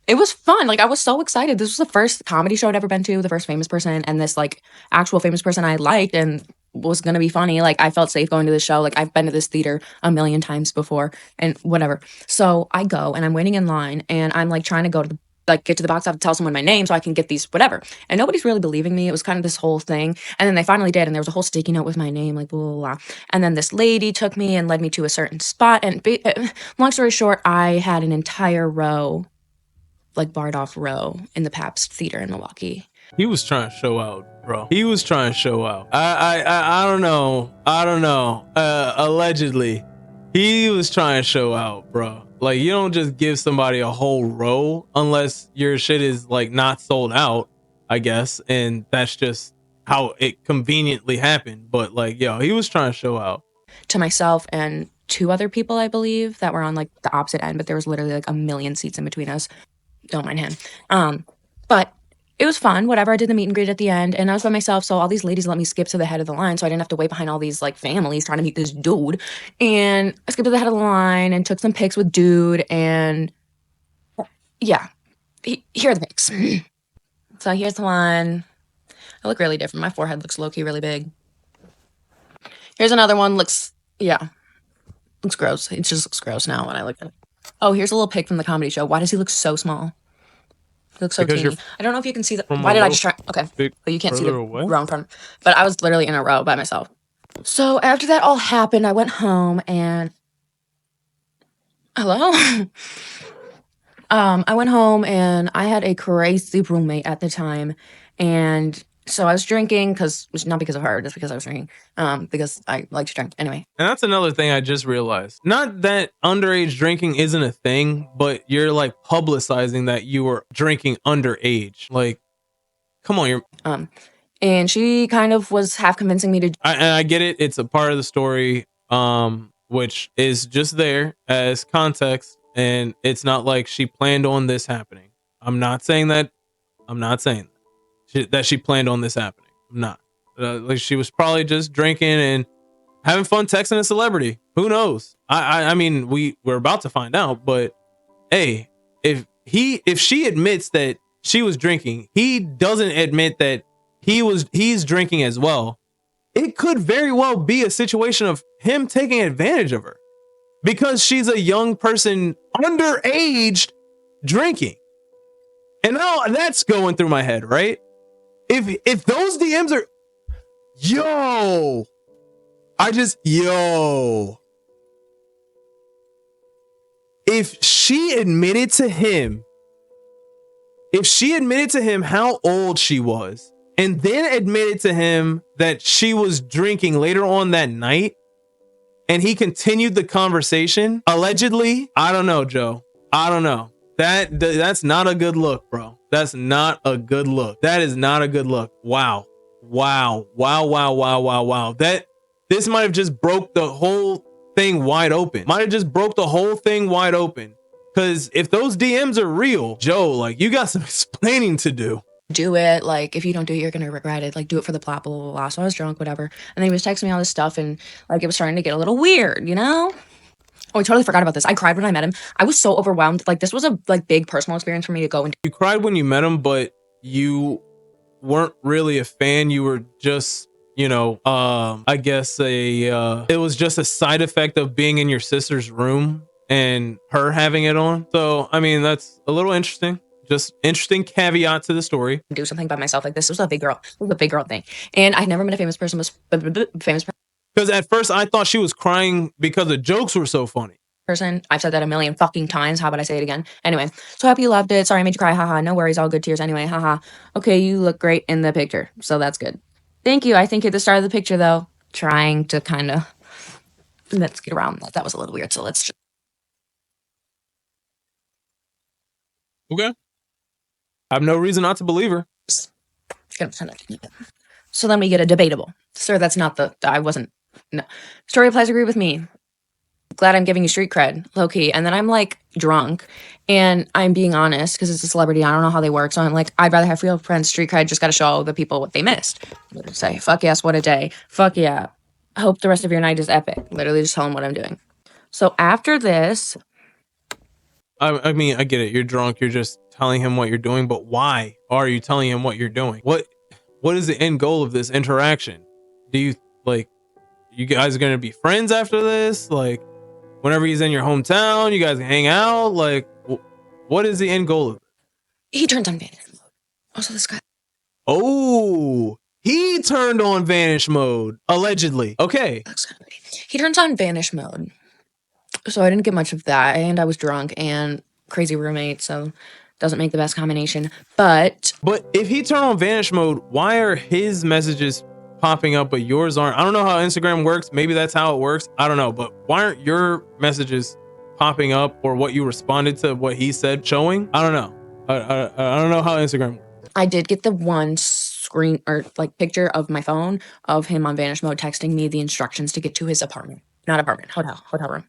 Speaker 1: it was fun. Like, I was so excited. This was the first comedy show I'd ever been to, the first famous person, and this like actual famous person I liked and was gonna be funny. Like, I felt safe going to the show. Like, I've been to this theater a million times before and whatever. So I go and I'm waiting in line and I'm like trying to go to the get to the box office, tell someone my name so I can get these whatever. And nobody's really believing me. It was kind of this whole thing. And then they finally did, and there was a whole sticky note with my name, like blah blah blah. And then this lady took me and led me to a certain spot. And long story short, I had an entire row, like barred off row, in the Pabst Theater in Milwaukee.
Speaker 2: He was trying to show out, bro. He was trying to show out. I don't know. I don't know. Allegedly, he was trying to show out, bro. Like, you don't just give somebody a whole row unless your shit is like not sold out, I guess. And that's just how it conveniently happened. But like, yo, he was trying to show out.
Speaker 1: To myself and 2 other people, I believe, that were on like the opposite end, but there was literally like a million seats in between us. Don't mind him. But it was fun. Whatever. I did the meet and greet at the end, and I was by myself. So all these ladies let me skip to the head of the line, so I didn't have to wait behind all these like families trying to meet this dude. And I skipped to the head of the line and took some pics with dude. And yeah, here are the pics. So here's the one. I look really different. My forehead looks low key really big. Here's another one. Looks gross. It just looks gross now when I look at it. Oh, here's a little pic from the comedy show. Why does he look so small? He looks so teeny. I don't know if you can see that. Why did I just try? Okay. Well, you can't see the row in front. But I was literally in a row by myself. So after that all happened, I went home and hello? I went home and I had a crazy roommate at the time. And so I was drinking not because of her, just because I was drinking, because I like to drink anyway.
Speaker 2: And that's another thing I just realized. Not that underage drinking isn't a thing, but you're like publicizing that you were drinking underage. Like, come on, you're.
Speaker 1: And she kind of was half convincing me to.
Speaker 2: I get it. It's a part of the story, which is just there as context, and it's not like she planned on this happening. I'm not saying that. I'm not saying that she planned on this happening. I'm not. Like, she was probably just drinking and having fun texting a celebrity. Who knows? I mean, we're about to find out. But hey, if she admits that she was drinking, he doesn't admit that he's drinking as well. It could very well be a situation of him taking advantage of her because she's a young person, underage, drinking. And now that's going through my head, right? If those DMs are, yo, if she admitted to him how old she was, and then admitted to him that she was drinking later on that night, and he continued the conversation, allegedly, I don't know, Joe. I don't know. That's not a good look, bro. That's not a good look. That is not a good look. Wow. That this might have just broke the whole thing wide open. Because if those DMs are real, Joe, like, you got some explaining to do.
Speaker 1: Do it. Like, if you don't do it, you're going to regret it. Like, do it for the plot, blah, blah, blah. So I was drunk, whatever. And then he was texting me all this stuff, and like, it was starting to get a little weird, you know? Oh, I totally forgot about this. I cried when I met him. I was so overwhelmed. Like, this was a big personal experience for me to go into.
Speaker 2: You cried when you met him, but you weren't really a fan. You were just, I guess it was just a side effect of being in your sister's room and her having it on. So, I mean, that's a little interesting. Just interesting caveat to the story.
Speaker 1: Do something by myself. Like, this was a big girl. It was a big girl thing. And I'd never met a famous person.
Speaker 2: Because at first I thought she was crying because the jokes were so funny.
Speaker 1: Person. I've said that a million fucking times. How about I say it again? Anyway, so happy you loved it. Sorry I made you cry. Haha. No worries. All good tears anyway. Haha. Okay, you look great in the picture. So that's good. Thank you. I think at the start of the picture, though, trying to kind of, let's get around that. That was a little weird. So let's just.
Speaker 2: Okay. I have no reason not to believe her.
Speaker 1: So then we get a debatable. Sir, that's not I wasn't. No. Story applies, agree with me. Glad I'm giving you street cred, low key. And then I'm like drunk and I'm being honest because it's a celebrity. I don't know how they work. So I'm like, I'd rather have real friends, street cred. Just got to show the people what they missed. Literally say, fuck yes, what a day. Fuck yeah. Hope the rest of your night is epic. Literally just tell them what I'm doing. So after this,
Speaker 2: I mean, I get it. You're drunk. You're just telling him what you're doing. But why are you telling him what you're doing? What is the end goal of this interaction? Do you like, you guys are going to be friends after this? Like, whenever he's in your hometown, you guys can hang out. Like, what is the end goal of it?
Speaker 1: he turns on vanish mode. Also, this guy.
Speaker 2: Oh, he turned on vanish mode, allegedly. Okay.
Speaker 1: He turns on vanish mode. So I didn't get much of that. And I was drunk and crazy roommate. So doesn't make the best combination. But
Speaker 2: if he turned on vanish mode, why are his messages popping up but yours aren't? I don't know how Instagram works. Maybe that's how it works. I don't know. But why aren't your messages popping up or what you responded to what he said showing? I don't know. I don't know how Instagram works.
Speaker 1: I did get the one screen or like picture of my phone of him on vanish mode texting me the instructions to get to his apartment. Not apartment, hotel room.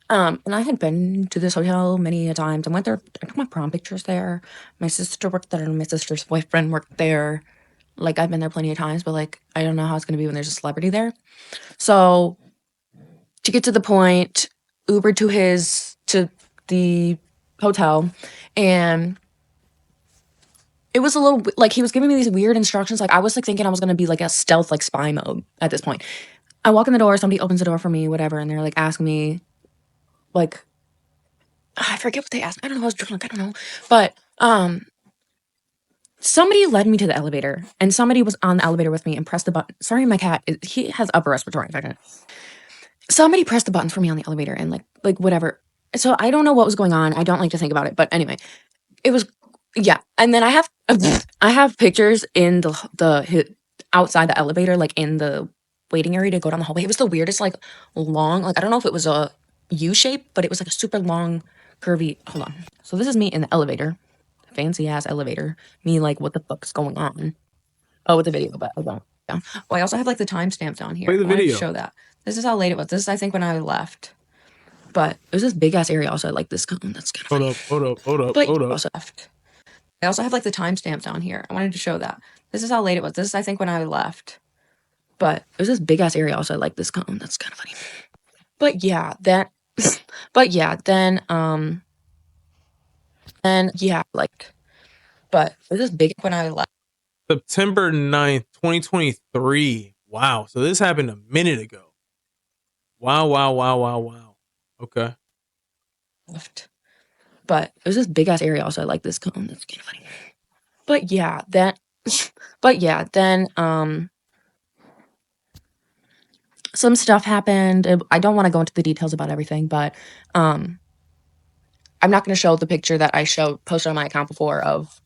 Speaker 1: And I had been to this hotel many a times. I went there. I took my prom pictures there. My sister worked there, and my sister's boyfriend worked there. Like, I've been there plenty of times, but like, I don't know how it's gonna be when there's a celebrity there. So to get to the point, Ubered to the hotel, and it was a little like he was giving me these weird instructions. Like I was like thinking I was gonna be like a stealth like spy mode at this point. I walk in the door, somebody opens the door for me, whatever, and they're like asking me, like, I forget what they asked me. I don't know. I was drunk. I don't know, but somebody led me to the elevator, and somebody was on the elevator with me and pressed the button. Sorry, my cat. He has upper respiratory infection. Somebody pressed the button for me on the elevator, and like whatever. So I don't know what was going on. I don't like to think about it, but anyway, it was yeah. And then I have pictures in the outside the elevator, like in the waiting area to go down the hallway. It was the weirdest, like long, like I don't know if it was a U shape, but it was like a super long, curvy. Hold on. So this is me in the elevator, fancy ass elevator. Me like, what the fuck's going on? Oh, with the video, but I don't. Yeah. Oh, I also have like the timestamp down here.
Speaker 2: Play the
Speaker 1: I wanted
Speaker 2: video.
Speaker 1: to show that. This is how late it was. This is I think when I left. But it was this big ass area. Also, I like this. That's kind of funny.
Speaker 2: Hold up.
Speaker 1: But also left. I also have like the timestamp down here. I wanted to show that. This is how late it was. This is I think when I left. But it was this big ass area. Also, I like this cone. That's kind of funny. But yeah, then like, but it was this big when I left.
Speaker 2: September 9th, 2023. Wow. So this happened a minute ago. Wow. Okay.
Speaker 1: Left. But it was this big ass area. Also, I like this cone. That's kind of funny. But yeah, then some stuff happened. I don't want to go into the details about everything, but I'm not going to show the picture that I posted on my account before of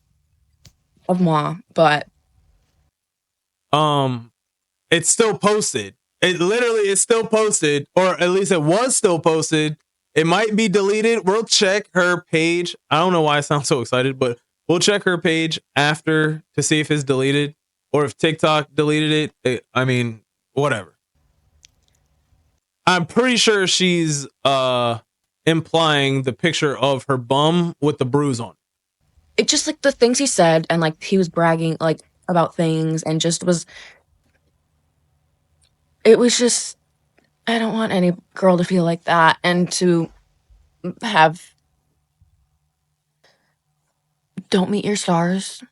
Speaker 1: moi, but
Speaker 2: it's still posted. It literally is still posted, or at least it was still posted. It might be deleted. We'll check her page. I don't know why I sound so excited, but we'll check her page after to see if it's deleted or if TikTok deleted it. I mean, whatever. I'm pretty sure she's implying the picture of her bum with the bruise on.
Speaker 1: it just like the things he said and like he was bragging like about things and just was. It was just. I don't want any girl to feel like that and to have. Don't meet your stars.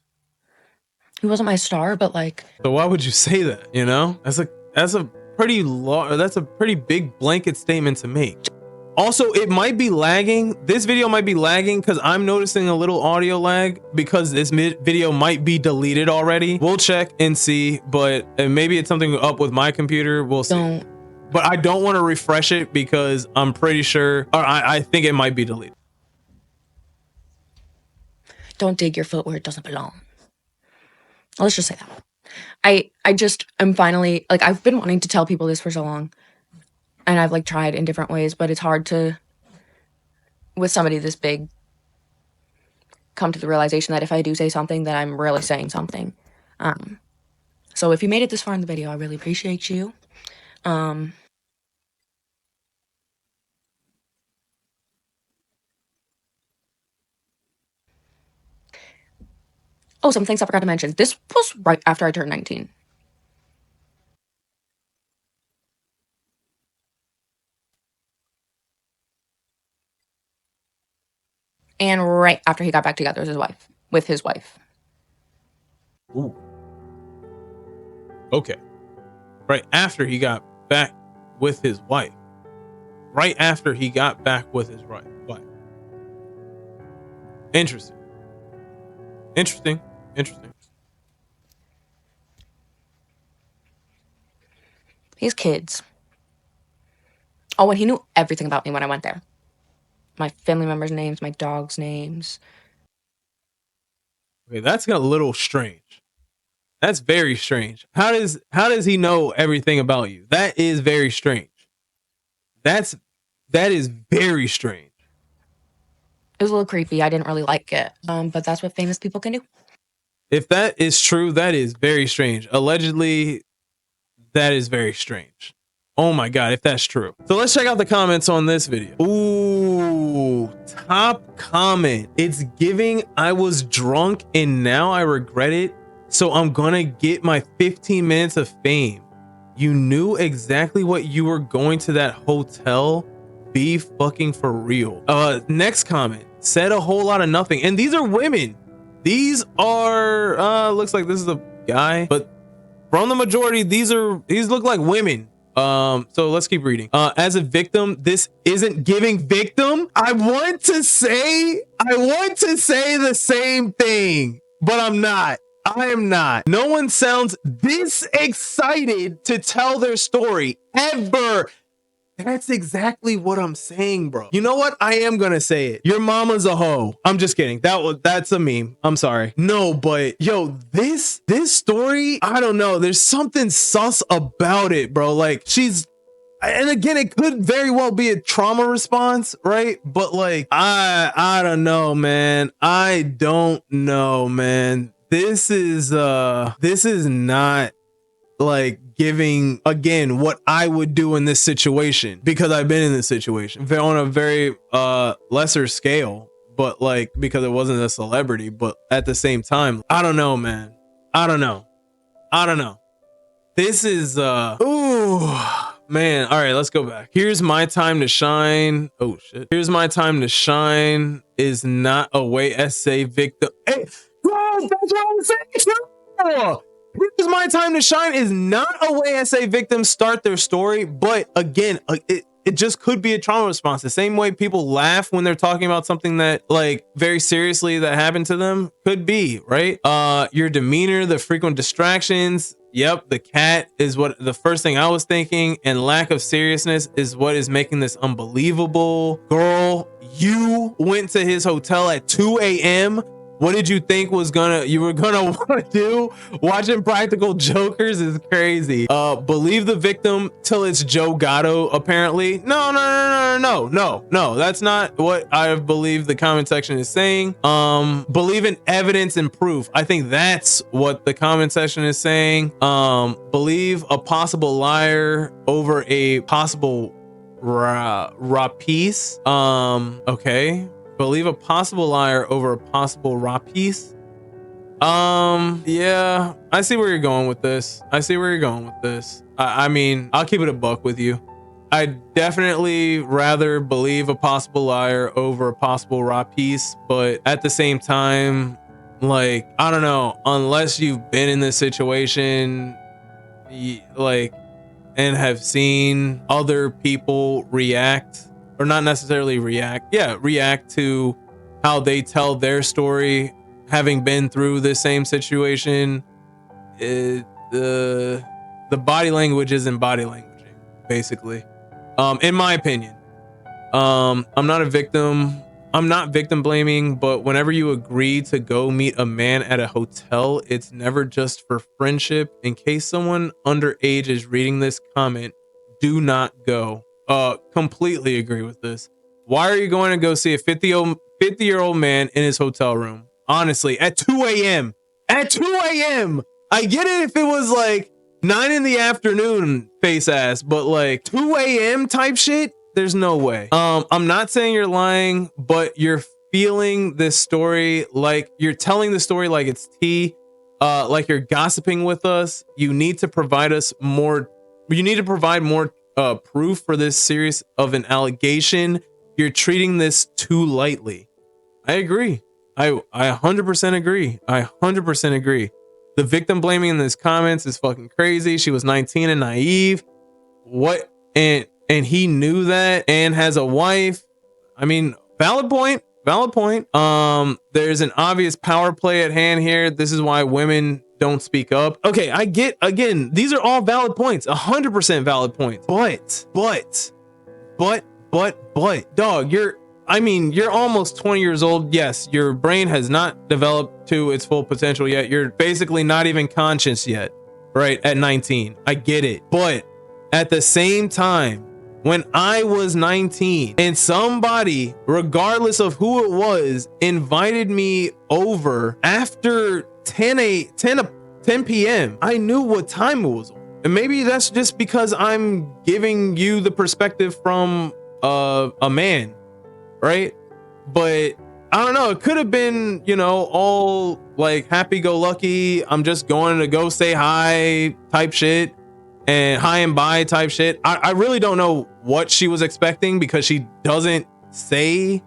Speaker 1: He wasn't my star, but like.
Speaker 2: So why would you say that? You know, that's a pretty big blanket statement to make. Also, it might be lagging. This video might be lagging because I'm noticing a little audio lag because this video might be deleted already. We'll check and see, but maybe it's something up with my computer. We'll see. But I don't want to refresh it because I'm pretty sure, or I think it might be deleted.
Speaker 1: Don't dig your foot where it doesn't belong. Let's just say that. I just am finally like I've been wanting to tell people this for so long, and I've like tried in different ways, but it's hard to with somebody this big. come to the realization that if I do say something, then I'm really saying something. So if you made it this far in the video, I really appreciate you. Oh, some things I forgot to mention. This was right after I turned 19. And right after he got back together with his wife.
Speaker 2: Ooh. Okay. Right after he got back with his wife. Right after he got back with his wife. Interesting. Interesting. Interesting.
Speaker 1: He has kids. Oh, and he knew everything about me when I went there. My family members' names, my dogs' names.
Speaker 2: Okay, that's a little strange. That's very strange. How does he know everything about you? That is very strange. That is very strange.
Speaker 1: It was a little creepy. I didn't really like it. But that's what famous people can do.
Speaker 2: If that is true, that is very strange. Allegedly, that is very strange. Oh my God, if that's true. So let's check out the comments on this video. Ooh, top comment. It's giving I was drunk and now I regret it. So I'm gonna get my 15 minutes of fame. You knew exactly what you were going to that hotel. Be fucking for real. Next comment. Said a whole lot of nothing. And these are women. These are looks like this is a guy, but from the majority, these look like women. So let's keep reading. As a victim, this isn't giving victim. I want to say the same thing, but I'm not. I am not. No one sounds this excited to tell their story ever. That's exactly what I'm saying, bro. You know what? I am gonna say it. Your mama's a hoe. I'm just kidding. That's a meme. I'm sorry. No, but yo, this story, I don't know. There's something sus about it, bro. Like and again, it could very well be a trauma response, right? But like, I don't know, man. I don't know, man. This is not like giving again what I would do in this situation, because I've been in this situation on a very lesser scale, but like because it wasn't a celebrity. But at the same time, I don't know, man. I don't know. This is ooh, man. All right, let's go back. Here's my time to shine. Oh shit. Here's my time to shine is not a way essay victim. Hey, bro, that's what I'm saying. Here's my time to shine is not a way essay victims start their story, but again, it just could be a trauma response. The same way people laugh when they're talking about something that like very seriously that happened to them, could be, right? Your demeanor, the frequent distractions. Yep, the cat is what the first thing I was thinking, and lack of seriousness is what is making this unbelievable. Girl, you went to his hotel at 2 a.m. What did you think you were gonna want to do? Watching Practical Jokers is crazy. Believe the victim till it's Joe Gatto, apparently. No. That's not what I believe the comment section is saying. Believe in evidence and proof. I think that's what the comment section is saying. Believe a possible liar over a possible rapiece. Okay. Believe a possible liar over a possible raw piece. Yeah, I see where you're going with this. I mean, I'll keep it a buck with you. I'd definitely rather believe a possible liar over a possible raw piece, but at the same time, like, I don't know, unless you've been in this situation, like, and have seen other people react, or not necessarily react to how they tell their story, having been through the same situation. The body language isn't body languaging, basically, in my opinion. I'm not victim blaming, but whenever you agree to go meet a man at a hotel, it's never just for friendship. In case someone underage is reading this comment, do not go. Completely agree with this. Why are you going to go see a 50-year-old man in his hotel room? honestly, at 2 a.m. At 2 a.m. I get it if it was like 9 in the afternoon, face ass, but like 2 a.m. type shit, there's no way. I'm not saying you're lying, but you're feeling this story like you're telling the story like it's tea, like you're gossiping with us. You need to provide us more. You need to provide more proof for this series of an allegation. You're treating this too lightly. I agree. I 100% agree. I 100% agree. The victim blaming in his comments is fucking crazy. She was 19 and naive. What? And he knew that and has a wife. I mean, valid point. Valid point. There's an obvious power play at hand here. This is why women don't speak up. Okay, I get, again, these are all valid points. 100% valid points. But, dog, you're almost 20 years old. Yes, your brain has not developed to its full potential yet. You're basically not even conscious yet, right? At 19. I get it. But at the same time, when I was 19 and somebody, regardless of who it was, invited me over after 10 p.m., I knew what time it was on. And maybe that's just because I'm giving you the perspective from a man, right? But I don't know, it could have been, all like happy-go-lucky, I'm just going to go say hi type shit, and hi and bye type shit. I really don't know what she was expecting, because she doesn't say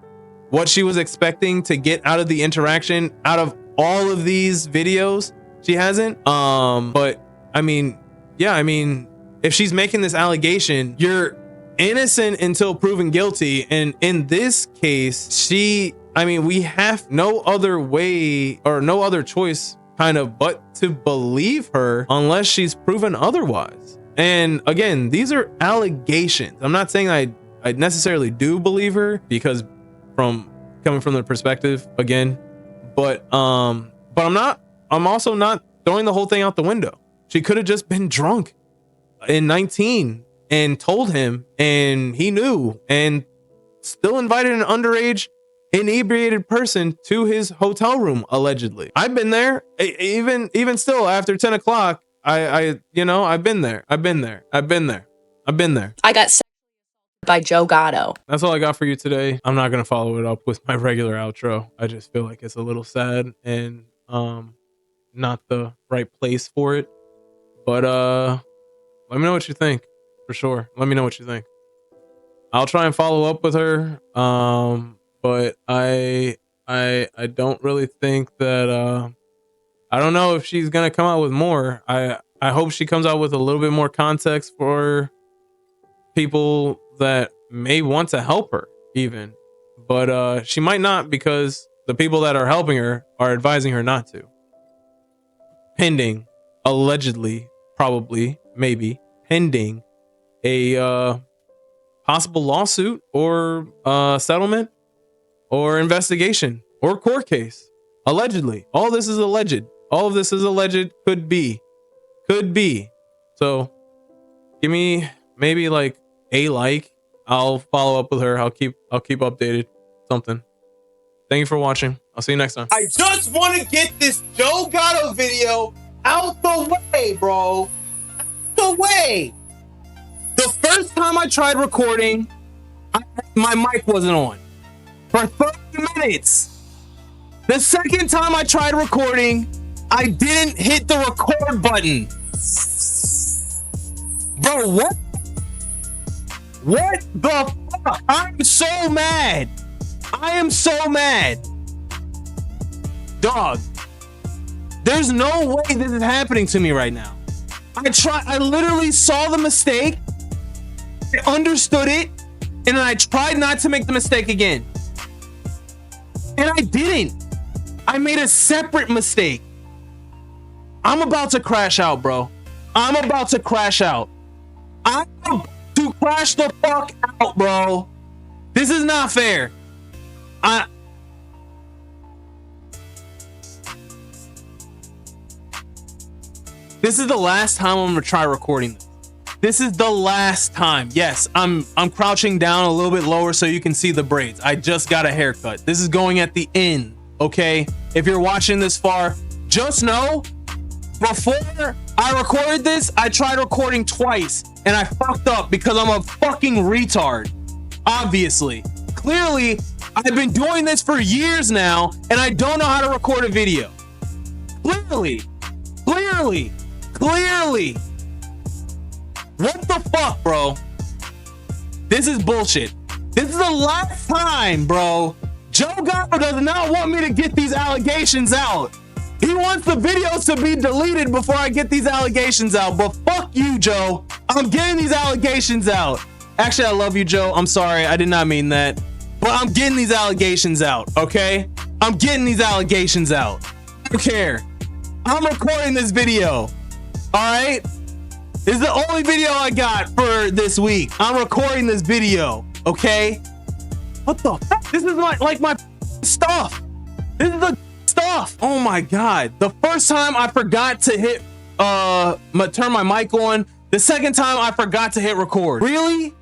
Speaker 2: what she was expecting to get out of the interaction out of all of these videos. She hasn't. But I mean, if she's making this allegation, you're innocent until proven guilty. And in this case, we have no other way or no other choice kind of but to believe her unless she's proven otherwise. And again, these are allegations. I'm not saying I necessarily do believe her, because coming from the perspective again, but I'm also not throwing the whole thing out the window. She could have just been drunk in 19 and told him, and he knew, and still invited an underage inebriated person to his hotel room, allegedly. I've been there. Even still after 10 o'clock, I've been there. I
Speaker 1: got sent by Joe Gatto.
Speaker 2: That's all I got for you today. I'm not going to follow it up with my regular outro. I just feel like it's a little sad and not the right place for it. But let me know what you think, for sure. Let me know what you think. I'll try and follow up with her. But I don't really think that I don't know if she's gonna come out with more. I hope she comes out with a little bit more context for people that may want to help her even. But she might not, because the people that are helping her are advising her not to. Pending, allegedly, probably, maybe, pending a possible lawsuit or settlement or investigation or court case. Allegedly. All this is alleged. All of this is alleged. Could be. So give me maybe like a like. I'll follow up with her. I'll keep updated. Something. Thank you for watching. I'll see you next time.
Speaker 4: I just want to get this Joe Gatto video out the way, bro. Out the way. The first time I tried recording, my mic wasn't on for 30 minutes. The second time I tried recording, I didn't hit the record button. Bro, what? What the fuck? I'm so mad. I am so mad. Dog, there's no way this is happening to me right now. I literally saw the mistake, I understood it, and then I tried not to make the mistake again. And I didn't. I made a separate mistake. I'm about to crash out, bro. I'm about to crash out. I'm about to crash the fuck out, bro. This is not fair. This is the last time I'm gonna try recording this. This is the last time. Yes, I'm crouching down a little bit lower so you can see the braids. I just got a haircut. This is going at the end.
Speaker 2: okay? If you're watching this far, just know, before I recorded this, I tried recording twice and I fucked up because I'm a fucking retard. Obviously. Clearly, I've been doing this for years now and I don't know how to record a video. Clearly. What the fuck, bro? This is bullshit. This is the last time, bro. Joe Gatto does not want me to get these allegations out. He wants the videos to be deleted before I get these allegations out. But fuck you, Joe. I'm getting these allegations out. Actually, I love you, Joe. I'm sorry. I did not mean that. But I'm getting these allegations out, okay? I'm getting these allegations out. I don't care. I'm recording this video. All right? This is the only video I got for this week. I'm recording this video, okay? What the fuck? This is like my stuff. This is the stuff. Oh my God. The first time I forgot to hit, turn my mic on. The second time I forgot to hit record. Really?